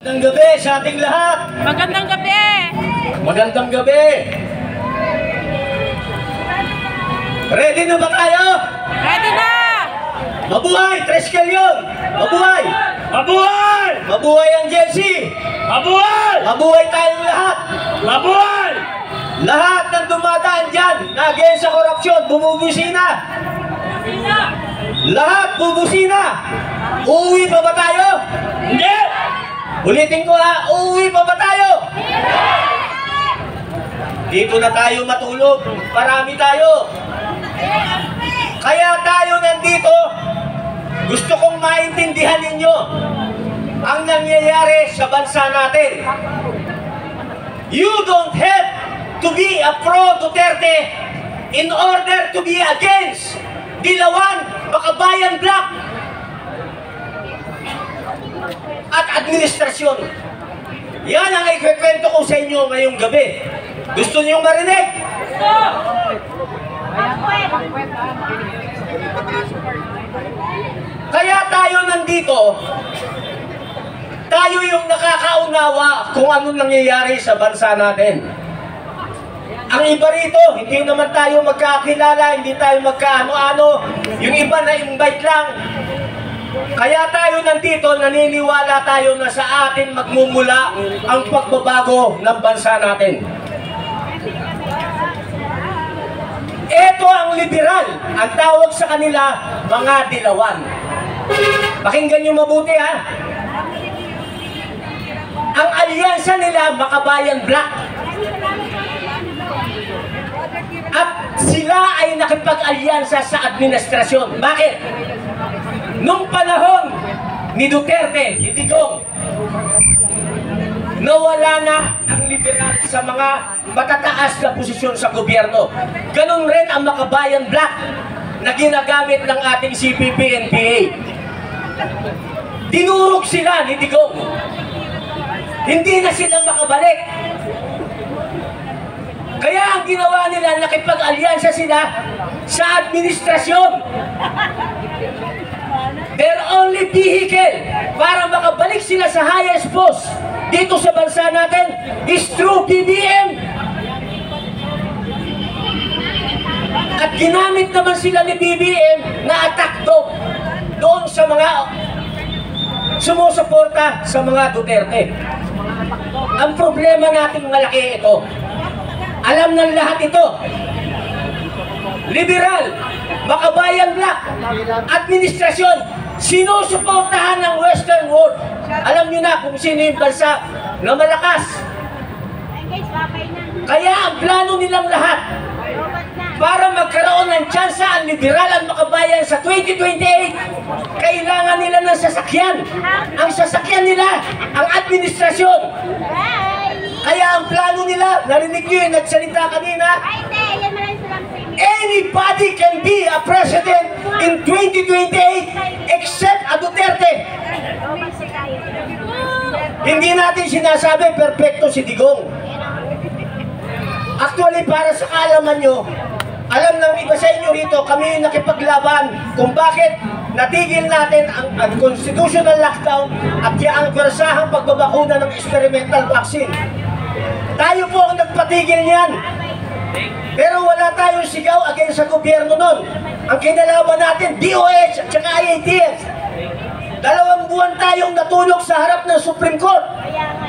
Magandang gabi sa ating lahat. Magandang gabi. Magandang gabi. Ready na ba tayo? Ready na. Mabuhay, Treskel yun. Mabuhay. Mabuhay! Mabuhay ang Chelsea. Mabuhay! Mabuhay tayong lahat. Mabuhay! Lahat ng dumadaan dyan na against sa korupsyon, bumubusina. Lahat bubusina. Uuwi pa ba tayo? Hindi! Ulitin ko ha, uuwi pa ba tayo? Dito na tayo matulog. Marami tayo. Kaya tayo nandito. Gusto kong maintindihan ninyo ang nangyayari sa bansa natin. You don't have to be a pro-Duterte in order to be against Dilawan, Makabayan Black at administrasyon. Yan ang ikikwento ko sa inyo ngayong gabi. Gusto niyong marinig? Kaya tayo nandito, tayo yung nakakaunawa kung anong nangyayari sa bansa natin. Ang iba rito, hindi naman tayo magkakilala, hindi tayo magkaano-ano, yung iba na invite lang. Kaya tayo nandito, naniniwala tayo na sa atin magmumula ang pagbabago ng bansa natin. Ito ang liberal, ang tawag sa kanila, mga dilawan. Pakinggan nyo mabuti ha. Ang alyansa nila, Makabayan Black. At sila ay nakipag-alyansa sa administrasyon. Bakit? Nung panahon ni Duterte, ni Digong, nawala na ang liberal sa mga matataas na posisyon sa gobyerno. Ganon rin ang Makabayan Black na ginagamit ng ating CPP-NPA. Dinurog sila ni Digong. Hindi na sila makabalik. Kaya ang ginawa nila, nakipag-alyansa sila sa administrasyon. Their only vehicle para makabalik sila sa highest post dito sa bansa natin is through BBM. At ginamit naman sila ni BBM na attack doon sa mga sumusuporta sa mga Duterte. Ang problema nating malaki ito. Alam ng lahat ito. Liberal, Makabayan Black, administrasyon, sinusuportahan ng Western world. Alam nyo na kung sino yung bansa na malakas. Kaya ang plano nilang lahat para magkaroon ng tsansa ang liberal at makabayan sa 2028, kailangan nila ng sasakyan. Ang sasakyan nila, ang administrasyon. Kaya ang plano nila, narinig nyo yung nagsalita kanina, anybody can be a president in 2028 except a Duterte. Hindi natin sinasabi perfecto si Digong. Actually, para sa kaalaman nyo, alam ng iba sa inyo rito, kami yung nakipaglaban kung bakit natigil natin ang constitutional lockdown at ang kursahang pagbabakuna ng experimental vaccine. Tayo po ang nagpatigil niyan. Pero wala tayong sigaw against sa gobyerno nun. Ang kinalaban natin, DOH at saka IATF. 2 buwan tayong natulog sa harap ng Supreme Court.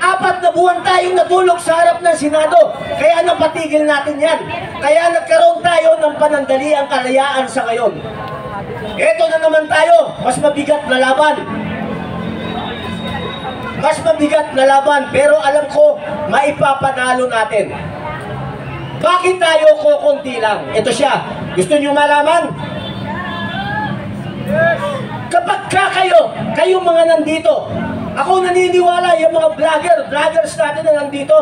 4 na buwan tayong natulog sa harap ng Senado. Kaya napatigil natin yan. Kaya nagkaroon tayo ng panandaliang kalayaan sa ngayon. Ito na naman tayo, mas mabigat na laban. Mas mabigat na laban, pero alam ko, maipapanalo natin. Bakit tayo kukunti lang? Ito siya. Gusto nyo malaman? Kapag kayong mga nandito, ako naniniwala yung mga vloggers natin na nandito,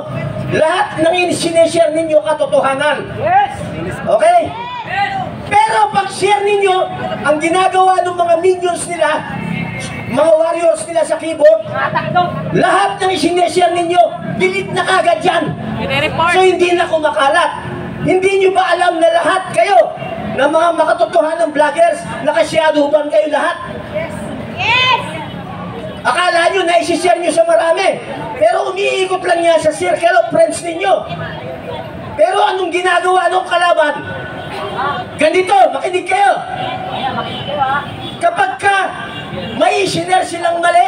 lahat ng sineshare ninyo katotohanan. Okay? Pero pag share ninyo, ang ginagawa ng mga minions nila, mga warriors nila sa keyboard, lahat ng sineshare ninyo, delete na kagad yan. So hindi na kumakalat. Hindi nyo ba alam na lahat kayo na mga makatotohanan vloggers, nakasyaduban kayo lahat? Yes! Akala nyo na isi-share nyo sa marami. lang yan sa circle of friends ninyo. Pero anong ginagawa ng kalaban? Ganito, makinig kayo. Kapag ka may sinare silang mali,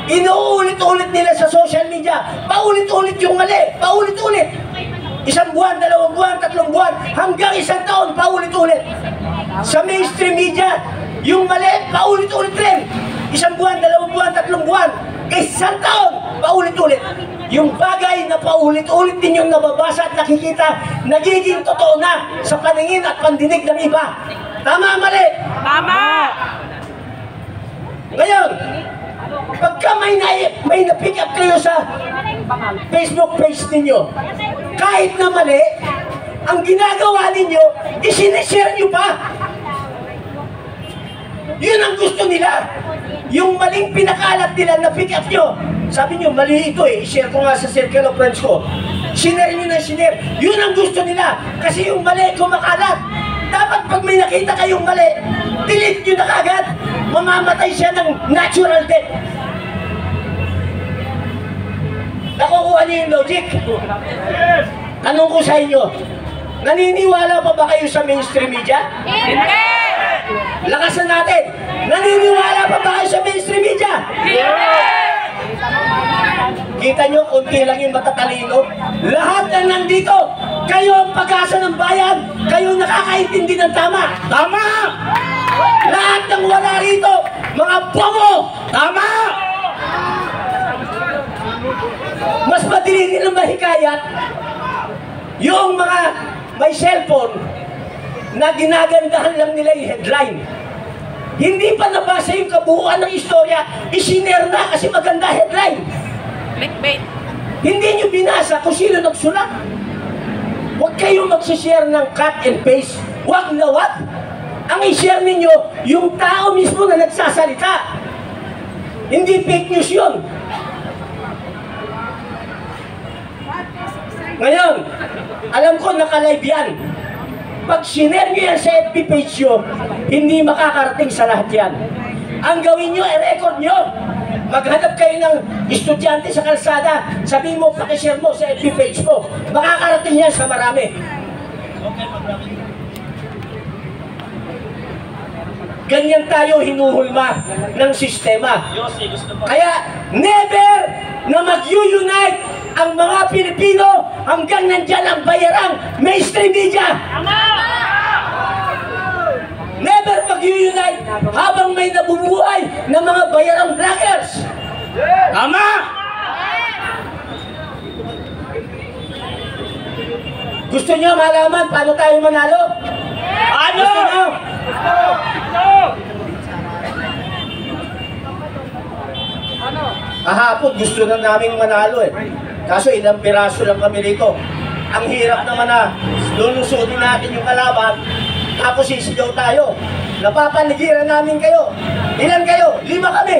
inuulit-ulit nila sa social media, paulit-ulit yung mali, paulit-ulit. 1 buwan, 2 buwan, 3 buwan, hanggang 1 taon, paulit-ulit. Sa mainstream media, yung mali, paulit-ulit rin. 1 buwan, 2 buwan, 3 buwan, 1 taon, paulit-ulit. Yung bagay na paulit-ulit din yung nababasa at nakikita, nagiging totoo na sa paningin at pandinig ng iba. Tama, mali? Tama! Ngayon, pagka may na-pick up kayo sa Facebook page ninyo, kahit na mali, ang ginagawa ninyo, isinishare nyo pa. Yun ang gusto nila. Yung maling pinakalat nila na pick up nyo. Sabi nyo, mali ito eh. I-share ko nga sa circle of friends ko. Sinare nyo na sinare. Yun ang gusto nila. Kasi yung mali kumakalat. Dapat pag may nakita kayong mali, delete nyo na kagad. Mamamatay siya ng natural death. Nakukuha niyo yung logic? Tanong ko sa inyo, naniniwala pa ba kayo sa mainstream media? Hindi! Lakasan natin! Naniniwala pa ba kayo sa mainstream media? Hindi! Kita nyo, kunti lang yung matatalino. Lahat na nandito, kayo ang pag-asa ng bayan, kayo nakakaintindi ng tama. Tama! Lahat ng wala rito, mga bobo! Tama! Mas madali nilang mahikayat yung mga may cellphone na ginagandahan lang nila yung headline. Hindi pa nabasa yung kabuuan ng istorya, isinare na kasi maganda headline. Clickbait. Hindi nyo binasa kung sino nagsulat. Huwag kayong magsishare ng cut and paste. Huwag na huwag. Ang i-share ninyo, yung tao mismo na nagsasalita. Hindi fake news yun. Ngayon, alam ko naka-live yan. Pag sinare nyo yan sa FB page nyo, hindi makakarating sa lahat yan. Ang gawin nyo, i-record nyo. Maghanap kayo ng estudyante sa kalsada, sabihin mo, pakishare mo sa FB page mo. Makakarating yan sa marami. Ganyan tayo hinuhulma ng sistema. Kaya never na mag-unite ang mga Pilipino hanggang nandyan ang bayarang mainstream media. Never mag-unite habang may nabubuhay ng mga bayarang vloggers. Tama! Gusto nyo malaman paano tayo manalo? Ano? Gusto nyo? Kahapon gusto na naming manalo eh. Kaso ilang piraso lang kami rito. Ang hirap naman na lulusutin natin yung kalaban, tapos sisigaw tayo. Napapaligiran namin kayo. Ilan kayo? 5 kami.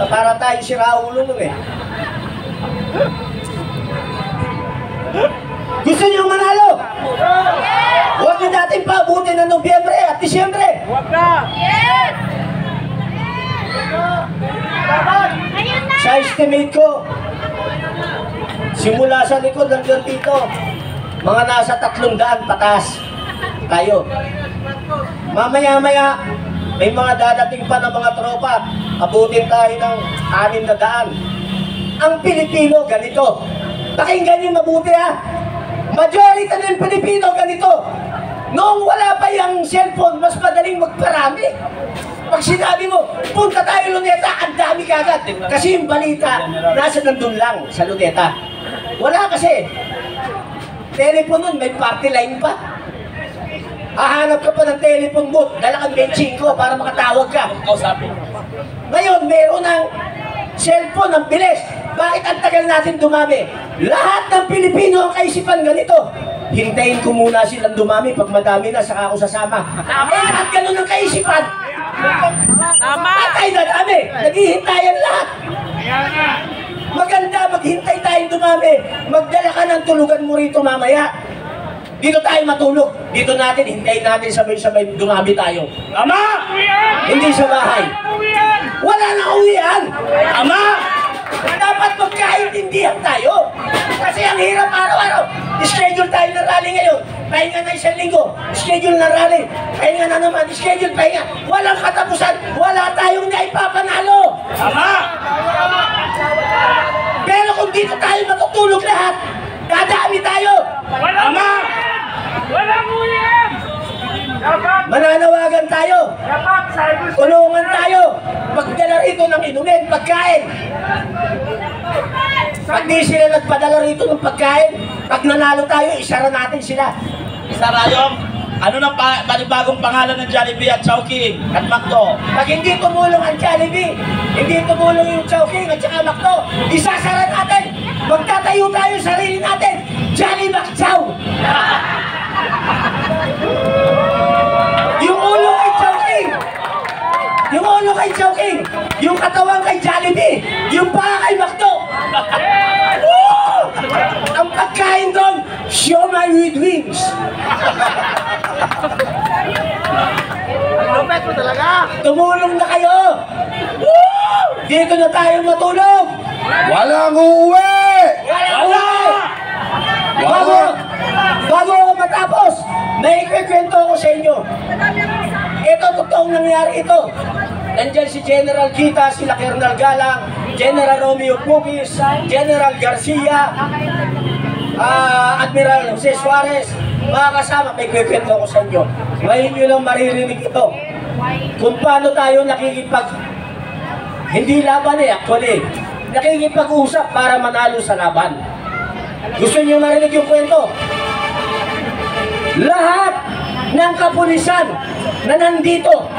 Para tayo si Raulo nun eh. Gusto niyo manalo? Huwag na natin paabutin ng Nobyembre at Disyembre. Sa estimate ko, simula sa likod hanggang dito, mga nasa 300 patas tayo. Mamaya-maya, may mga dadating pa ng mga tropa, abutin tayo ng 600. Ang Pilipino, ganito. Pakinggan niyo mabuti ha. Majority ng Pilipino, ganito. Noong wala pa yung cellphone, mas madaling magparami. Pag sinabi mo, punta tayo Luneta, ang dami kagad. Kasi yung balita, nasa nandun lang sa Luneta. Wala kasi. Telephone nun, may party line pa. Hahanap ka pa ng telephone booth, dala kang benching ko para makatawag ka. Ngayon, meron ng cellphone, ang bilis. Bakit ang tagal natin dumami? Lahat ng Pilipino ang kaisipan ganito. Hintayin ko muna silang dumami, pag madami na, saka ako sasama. At ganun ang kaisipan. Tama! Patay na dami. Naghihintayan lahat. Maganda, maghintay tayong dumami. Magdala ka ng tulugan mo rito mamaya. Dito tayo matulog. Dito natin, hintayin natin sabay-sabay dumami tayo. Tama! Hindi sa bahay. Wala na uwian. Tama! pahinga na isang linggo, schedule na rally, pahinga na naman, schedule, pahinga. Walang katapusan, wala tayong naipapanalo. Tama! Pero kung dito tayo matutulog lahat, dadami tayo. Tama! Mananawagan tayo. Tulungan tayo. Magdala rito ng inumin, pagkain. Pag di sila nagpadala rito ng pagkain, pag nanalo tayo, isara natin sila. Isa Rayong, ano ng panibagong pangalan ng Jollibee at Chowking at McDo? Pag hindi tumulong ang Jollibee, hindi tumulong yung Chowking at saka McDo, isasara natin. Magtatayo tayo sa sarili natin. Jolly McChow. Yung ulo kay Chowking. Yung ulo kay Chowking. Yung katawan kay Jollibee. Yung paa kay McDo. Woo! Ang pagkain doon, siomai with wings. Lupet mo talaga. Tumulong na kayo. Woo! Dito na tayo matulog. Walang uuwi! Wala! Bago ako matapos, may ikikwento ko sa inyo. Ito, totoong nangyari ito. Nandiyan si General Kita, sila Colonel Galang, General Romeo Pugis, General Garcia, Admiral Jose Suarez, mga kasama, may ikikwento ko sa inyo. Ngayon nyo lang maririnig ito. Kung paano tayo hindi laban actually. Nakikipag-usap para manalo sa laban. Gusto niyo narinig yung kwento? Lahat ng kapulisan na nandito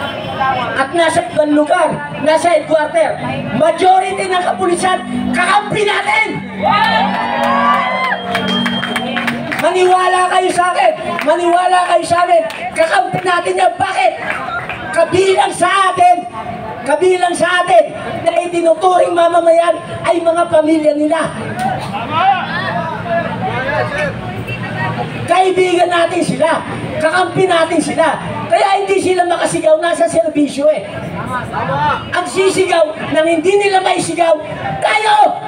at nasa ibang lugar, nasa headquarter, majority ng kapulisan, kakampi natin! Maniwala kayo sa akin! Maniwala kayo sa amin! Kakampi natin yan! Bakit? Kabilang sa atin na itinuturing mamamayan ay mga pamilya nila. Kaibigan natin sila, kakampi natin sila. Kaya hindi sila makasigaw, nasa serbisyo eh. Ang sisigaw nang hindi nila maisigaw, tayo!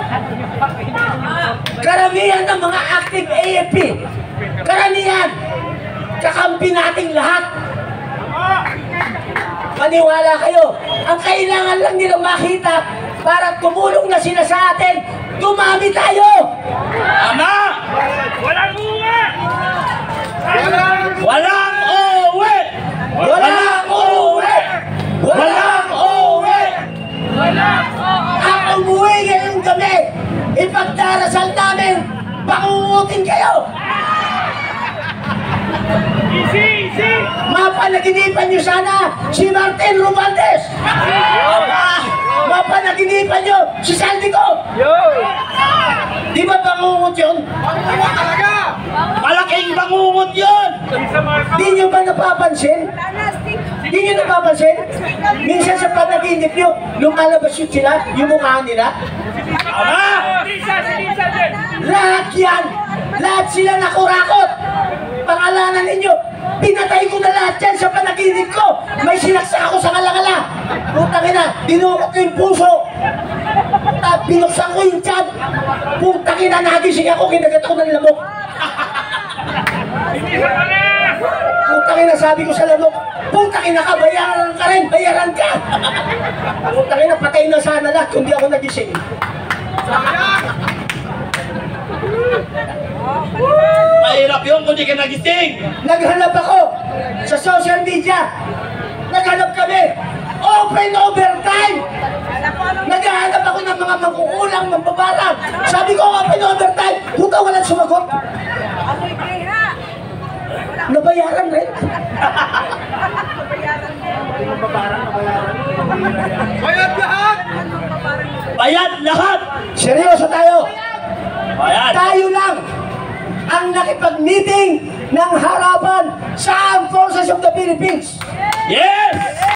Karamihan ng mga active AFP, karamihan, kakampi nating lahat. Maniwala kayo, ang kailangan lang nilang makita para tumulong na sila sa atin, dumami tayo! Tama! Walang uwi! Walang uwi! Walang uuwi! Walang uuwi! Ang umuwi ngayong gabi, ipagdarasal namin, pangungutin kayo! Mapanaginipan nyo sana si Martin Romualdez! Mapanaginipan nyo si Saldico! Di ba bangungot yun? Malaking bangungot yun! Di nyo ba napapansin? Di nyo napapansin? Minsan sa panaginip nyo, lumalabas yun sila, yung mukha nila. Tama! Lahat yan! Lahat sila nakurakot! Pangalanan ninyo, pinatay ko na lahat yan sa panaginip ko! May sinaksak ako sa kalangala! Putang ina, dinukot ko yung puso! Binuksan ko yung tiyan! Putang ina, nagising ako, kinagat ako ng lamok! Putang ina, sabi ko sa lamok, putang ina ka, bayaran ka rin, bayaran ka! Putang ina, patay na sana lahat kung di ako nagising. Mahirap yun kung di ka nagising! Naghanap ako sa social media. Naghanap kami. Open overtime. Naghahanap ako ng mga mangkukulang, mambabarang. Sabi ko, open overtime. Puta, walang sumagot. Nabayaran rin. Bayad lahat! Bayad lahat! Seryoso tayo. Bayad! Tayo lang ang nakipag-meeting ng harapan sa Armed Forces of the Philippines. Yes!